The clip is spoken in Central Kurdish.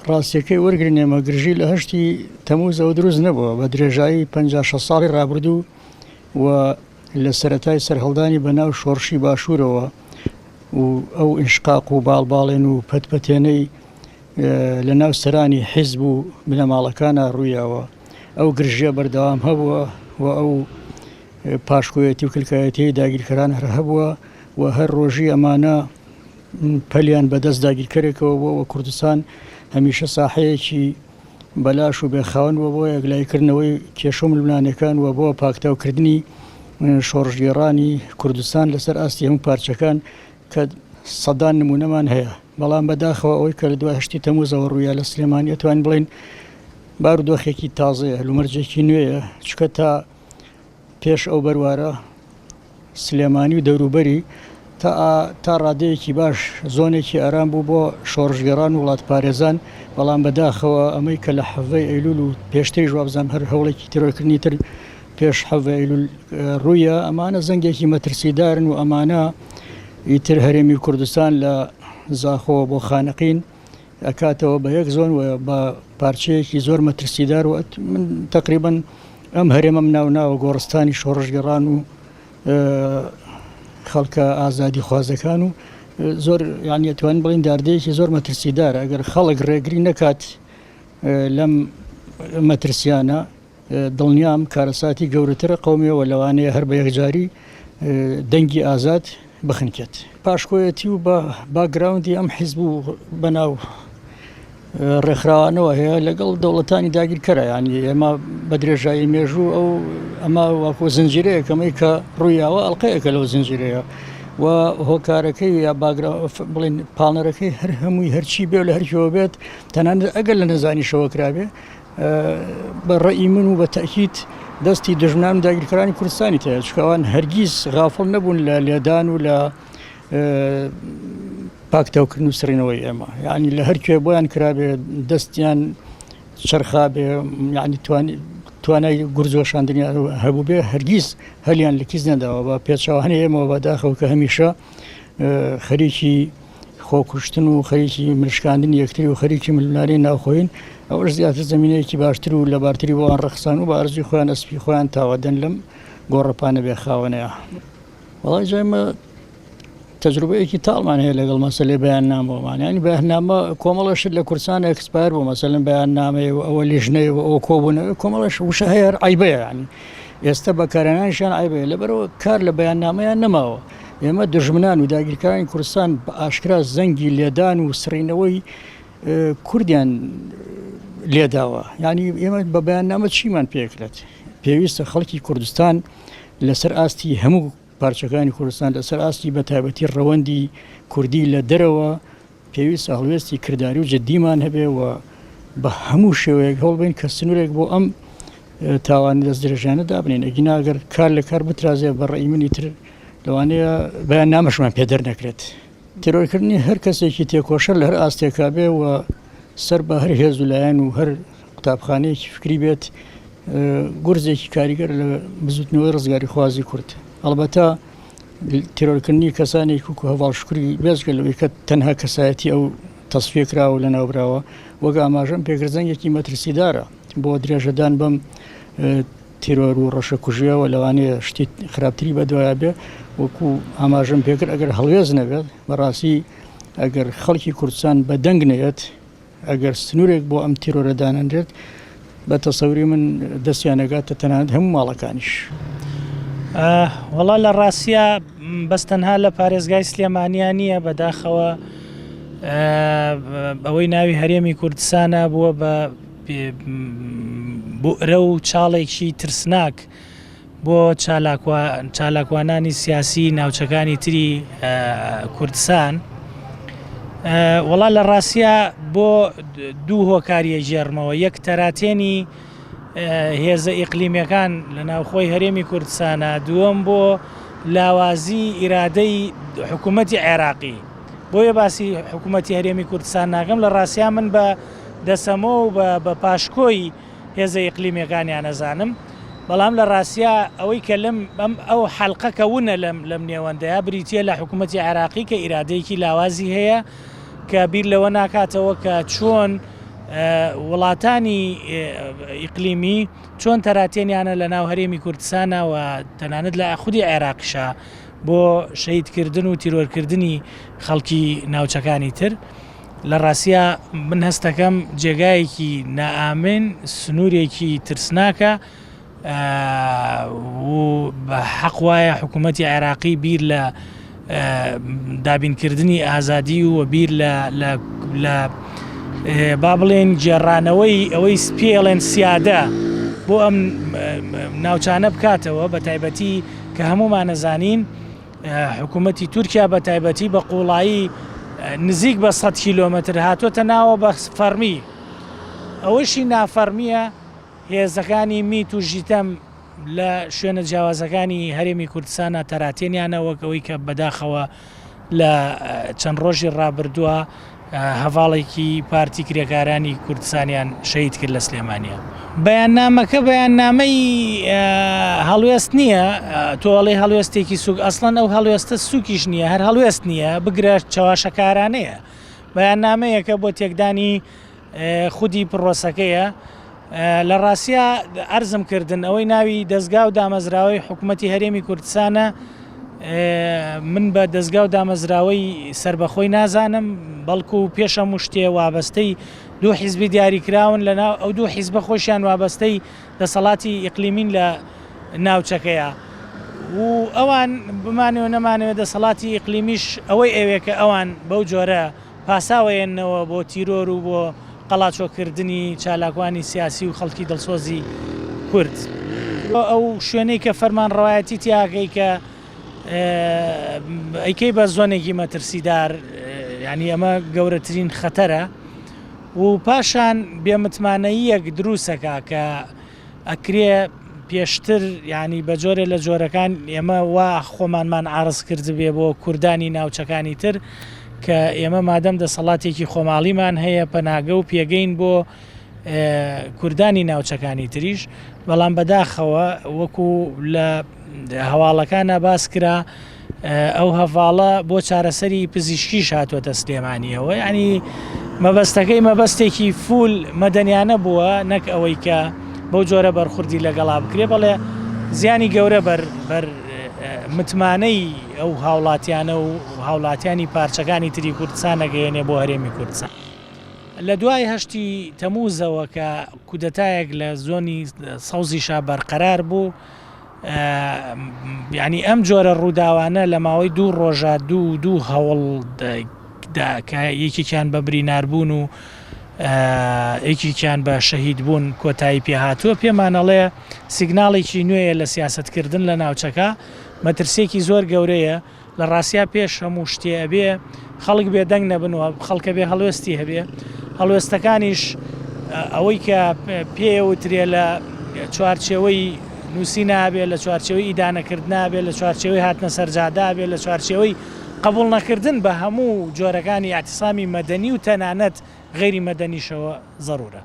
ڕاستیەکەی وەرگرن ئێمە گرژی لە هەشتی تەمووزەوە دروست نەبووە بە درێژایی 56 ساڵی ڕابردوو و لە سەرەتای سەرهەڵدانی بەناو شۆڕشی باشوورەوە و ئەو ئینشقاق و باڵباڵێن و پەتپەتێنەی لە ناو سەرانی حیزب و بنەماڵەکانە ڕوویاوە ئەو گرژیە بەردەوام هەبووە و ئەو پاشکۆیەتی و کلکایەتی داگیرکەران هەر هەبووە و هەر ڕۆژی ئەمانە پەلیان بەدەست داگیرکەرێکەوە بۆ کوردستان هەمیشە ساحەیەکی بەلاش و بێخاون بۆ یەکلایکردنەوەی کێشە ململانەکان و بۆ پاکتاوکردنی شۆڕژگێڕانی کوردستان لەسەر ئاستی هەموو پارچەکان کە سەدان نمونەمان هەیە بەڵام بەداخەوە ئەوەی کە لە دوای هەشتی تەمووزەوە ڕوویا لە سلێمانی ئەتوانین بڵێن بارودۆخێکی تازەیە هەلومەرجێکی نوێیە چکە پێش ئەو بەروارە سلێمانی و دەوروبەری تا ڕادەیەکی باش زۆنێکی ئارام بوو بۆ شۆڕژگەڕان و وڵات پارێزان بەڵام بەداخەوە ئەمەی کە لە حەڤەی ئەیلول و پێشتری ژوابزان هەر هەوڵێکی تیرۆکردنی تر پێش حەڤەی ئەیلول ڕوویە ئەمانە زەنگێکی مەترسیدارن و ئەمانە ئیتر هەرێمی کوردستان لە زاخۆوە بۆ خانەقین ئەکاتەوە بە یەک زۆن و بە پارچەیەکی زۆر مەترسیدار و من تقریبن ئەم هەرێمەم ناوناوە گۆڕستانی شۆڕژگەڕان و خەڵکە ئازادی خوازەکان و زۆر یانی ئەتوانین بڵین داردەیەکی زۆر مەترسیدارە ئەگەر خەڵک ڕێگری نەکات لەم مەترسیانە دڵنیام کارەساتی گەورەترە قەومیەوە لەوانەیە هەر بە یەکجاری دەنگی ئازاد بخنکێت پاشکۆیەتی و بە باگراوندی ئەم حیزب و بەناو ڕێکخراوانەوە هەیە لەگەڵ دەوڵەتانی داگیرکەرە ینی ئێمە بە درێژایی مێژوو ئەو ئەمە واکۆ زنجیرەیەکەمەی کە ڕوویاوە ئەڵلقەیەکە لەو زنجیرەیە و هۆکارەکەی یا بڵین پاڵنەرەکەی هەر هەمووی هەرچی بێ لە هەرکیەوە بێت تەنانەت ئەگەر لە نەزانیشەوە کرابێ بە ڕێئی من و بە تەکید دەستی دژمنان و داگیرکەرانی کوردستانی تەیە چکەوان هەرگیز غافڵ نەبوون لە لێدان و لە پاکتاوکردن و سڕینەوەی ئێمە یعنی لە هەرکوێ بۆیان کرابێ دەستیان چرخا بێ یعنی توانای گورزۆشاندنی هەبوو بێ هەرگیز هەلیان لە کیس نەداوە بە پێچاوانەی ئێمەوە بەداخەوە کە هەمیشە خەریکی خۆکوشتن و خەریکی مشکاندنی یەکتری و خەریکی ململانی ناوخۆین ئەوەش زیاتر زمینەیەکی باشتر و لە بارتری بۆیان ڕەخسان و بە ئەرزی خۆیان ئەسپی خۆیان تاوەدەن لەم گۆڕەپانە بێخاوەنەیە وەڵای جایمە تەجروبەیەکی تاڵمان هەیە لەگەڵ مەسەلەی بەیاننامەوەمان ینی بەیاننامە کۆمەڵەشت لە کورسان ئەکسپایر بوو مەسەلەن بەیاننامەیە و ئەوە لیژنەی و ئەوە کۆبوونەوە کۆمەڵەش وشە هەیە عیبەیە ینی ئێستا بەکارهێنانیشیان عیبەیە لەبەرەوە کار لە بەیاننامەیان نەماوە ئێمە دژمنان و داگیرکارانی کوردستان بە ئاشکرا زەنگی لێدان و سڕینەوەی کوردیان لێداوە ینی ئێمە بە بەیاننامە چیمان پێکرێت پێویستە خەڵکی کوردستان لەسەر ئاستی هەموو پارچەکانی کوردستان لەسەر ئاستی بە تایبەتی ڕەوەندی کوردی لە دەرەوە پێویستە هەڵوێستی کردداری و جددیمان هەبێ و بە هەموو شێوەیەک هەڵبین کە سنوورێک بۆ ئەم تاوانی دەست درێژانە دابنین ئەگیناگەر کار لە کار بترازێ بە ڕێی منی تر لەوانەیە بەیان نامەشمان پێدەر نەکرێت تیرۆرکردنی هەر کەسێکی تێکۆشە لە هەر ئاستێکا بێ و سەر بە هەر هێز و لایەن و هەر قوتابخانەیەکی فکری بێت گورزێکی کاریگەر لە بزوتنەوەی ڕزگاری خوازی کورد ئەلبەتە تیرۆرکردنی کەسانێک وکو هەواڵشکری بێزگە لەوەی کە تەنها کەسایەتی ئەو تەسفیە کراوە لە ناوبراوە وەک ئاماژەم پێگرزەنگێکی مەترسیدارە بۆ درێژەدان بەم تیرۆر و ڕەشە کوژیەوە لەوانەیە شتی خراپتری بەدوایە بێ وەکو ئاماژەم پێکرد ئەگەر هەڵوێز نەبێت بەڕاستی ئەگەر خەڵکی کوردستان بە دەنگ نەیەت ئەگەر سنوورێک بۆ ئەم تیرۆرە دانەنرێت بە تەسەوری من دەستیان نەگاتە تەنانەت هەموو ماڵەکانیش وەڵا لە ڕاستیە بەستەنها لە پارێزگای سلێمانیان نییە بەداخەوە ئەوەی ناوی هەرێمی کوردستانە بووە بە بۆرە و چاڵێکی ترسناک بۆ چالاکوانانی سیاسی ناوچەکانی تری کوردستان وەڵا لە ڕاستیە بۆ دوو هۆکاریە ژێرمەوە یەک تەراتێنی هێزە ئیقلیمیەکان لە ناوخۆی هەرێمی کوردستانە دووەم بۆ لاوازی ئیرادەی حکوومەتی عێراقی بۆیە باسی حکوومەتی هەرێمی کوردستان ناکەم لە ڕاستیان من بە دەسەمە و بە پاشکۆی هێزە ئیقلیمیەکانیان نەزانم بەڵام لە ڕاستیە ئەوەی کە ئەو حەڵقەکە ونە لەم نێوەندەیە بریتە لە حکوومەتی عێراقی کە ئیرادەیەکی لاوازی هەیە کە بیر لەوە ناکاتەوە کە چۆن وڵاتانی ئیقلیمی چۆن تەراتێنیانە لە ناو هەرێمی کوردستانە و تەنانەت لە خودی عێراقیشە بۆ شەهیدکردن و تیرۆرکردنی خەڵکی ناوچەکانی تر. لە ڕاستیە من هەستەکەم جێگایەکی نائامن سنوورێکی ترسناکە و بە حەق وایە حکوومەتی عێراقی بیر لە دابینکردنی ئازادی و بیر لە با بڵێن گێڕانەوەی ئەوەی سپێڵێن سیادە بۆ ئەم ناوچانە بکاتەوە بە تایبەتی کە هەمومان نەزانین حکوومەتی تورکیا بە تایبەتی بە قوڵایی نزیک بە 100 کیلۆمەتر هاتوۆتە ناوە بە فەرمی. ئەوەشی نافەرمیە هێزەکانی میت و ژیتەم لە شوێنە جیاوازەکانی هەرێمی کوردستانە تەراتێنیانە وەکەوەی کە بەداخەوە لە چەند ڕۆژی ڕابردووە هەڤاڵێکی پارتی کرێکارانی کوردستانیان شەهید کرد لە سلێمانیە. بەیاننامەکە بەیاننامەی هەڵوێست نییە، تۆڵی هەڵوێستێکی سوک ئەسڵەن ئەو هەڵوێستە سوکیش نییە، هەر هەڵوێست نییە بگرە چاواشەکارانەیە. بەیاننامەیەکە بۆ تێکدانی خودی پرۆسەکەیە. لە ڕاستیە ئەرزم کردن ئەوەی ناوی دەستگا و دامەزراوەی حکوومەتی هەرێمی کوردستانە من بە دەستگا و دامەزراوەی سربەخۆی نازانم، بەڵکو پێش هەموو شتێ وابەستەی دوو حیزبی دیاریکراون لەناو ئەو دوو حیزبە خۆشیان وابەستەی دەسەڵاتی ئیقلیمین لە ناوچەکەیە و ئەوان بمانەوە نەمانەوێت دەسەڵاتی ئیقلیمیش ئەوەی ئەوێکە ئەوان بەو جۆرە پاساوەیەنەوە بۆ تیرۆر و بۆ قەڵاچۆکردنی چالاکوانی سیاسی و خەڵکی دڵسۆزی کورد. ئەو شوێنەی کە فەرمان ڕەوایەتی تیاکەی کە ئەیکەی بە زۆنێکی مەترسیدار، ینی ئەمە گەورەترین خەتەرە و پاشان بێمتمانەییەک دروستەکە کە ئەکرێ پێشتر ینی بە جۆرێ لە جۆرەکان ئێمە وا خۆمانمان عارض کرد بێ بۆ کوردانی ناوچەکانی تر کە ئێمە مادەم دەسەڵاتێکی خۆماڵیمان هەیە پەناگە و پێگەین بۆ کوردانی ناوچەکانی تریش، بەڵام بەداخەوە وەکو لە هەواڵەکانە باس کرا ئەو هەڤاڵە بۆ چارەسەری پزیشکیش هاتووەتە سلێمانیەوە، ینی مەبەستەکەی مەبەستێکی فول مەدەنیانە بووە، نەک ئەوەی کە بەو جۆرە بەرخوردی لەگەڵا بکرێ، بەڵێ زیانی گەورە بەر متمانەی ئەو هاوڵاتیانە و هاوڵاتیانی پارچەکانی تری کوردستان نەگەیەنێ بۆ هەرێمی کوردستان. لە دوای هەشتی تەمووزەوە کە کودەتایەک لە زۆنی سەوزیشا بەرقەرار بوو، ینی ئەم جۆرە ڕووداوانە لە ماوەی دوو ڕۆژە دوو هەوڵدا کە یەکێکیان بە بریناربوون و یەکێکیان بە شەهید بوون کۆتایی پێهاتووە، پێمانەڵێ سیگناڵێکی نوێیە لە سیاسەتکردن لە ناوچەکە، مەترسێکی زۆر گەورەیە. لە ڕاستیا پێش هەموو شتێ ئەبێ خەڵک بێدەنگ نەبنەوە، خەڵکە بێ هەڵوێستی هەبێ، هەڵوێستەکانیش ئەوەی کە پێوترێ لە چوارچێوەی نووسی نابێت، لە چوارچێوەی ئیدانەکرد نابێت، لە چوارچێوەی هاتنە سەرجادابێت، لە چوارچێوەی قبول نەکردن بە هەموو جۆرەکانی ئاعتیسامی مەدەنی و تەنانەت غەیری مەدەنیشەوە زەرورە.